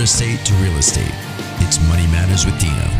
estate to real estate. It's Money Matters with Dino.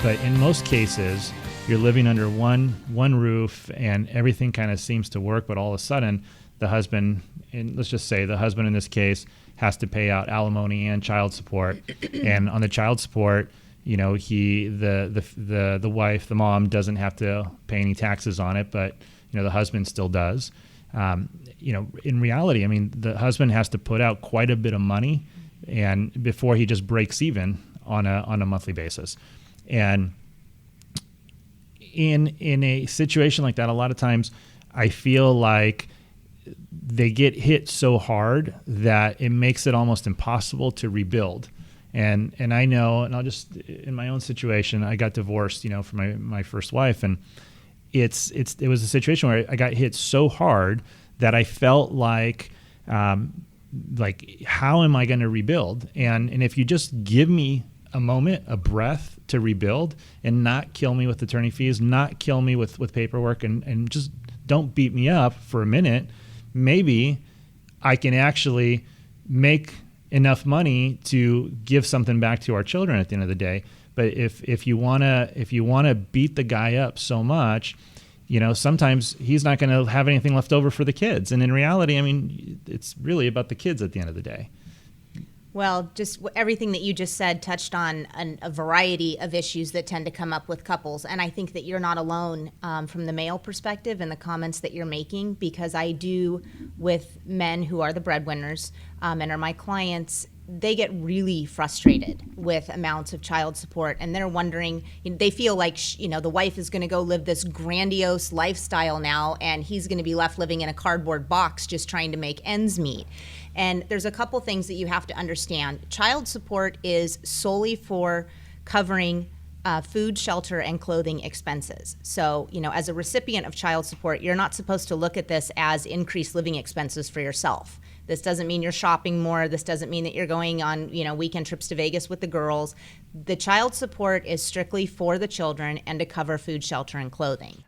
But in most cases, you're living under one roof and everything kind of seems to work, but all of a sudden the husband, and let's just say the husband in this case, has to pay out alimony and child support. And on the child support, you know, the wife, the mom, doesn't have to pay any taxes on it, but you know, the husband still does. You know, in reality, I mean, the husband has to put out quite a bit of money and before he just breaks even on a monthly basis. And in a situation like that, a lot of times I feel like they get hit so hard that it makes it almost impossible to rebuild. And I know, and I'll just, in my own situation, I got divorced, you know, from my first wife, and it was a situation where I got hit so hard that I felt like how am I going to rebuild? And if you just give me a moment, a breath to rebuild and not kill me with attorney fees, not kill me with paperwork, and just don't beat me up for a minute, maybe I can actually make enough money to give something back to our children at the end of the day. But if you wanna beat the guy up so much, you know, sometimes he's not going to have anything left over for the kids. And in reality, I mean, it's really about the kids at the end of the day. Well, just everything that you just said touched on a variety of issues that tend to come up with couples. And I think that you're not alone from the male perspective in the comments that you're making, because I do with men who are the breadwinners and are my clients. They get really frustrated with amounts of child support, and they're wondering, they feel like, the wife is going to go live this grandiose lifestyle now, and he's going to be left living in a cardboard box just trying to make ends meet. And there's a couple things that you have to understand. Child support is solely for covering food, shelter, and clothing expenses. So, as a recipient of child support, you're not supposed to look at this as increased living expenses for yourself. This doesn't mean you're shopping more. This doesn't mean that you're going on, weekend trips to Vegas with the girls. The child support is strictly for the children and to cover food, shelter, and clothing.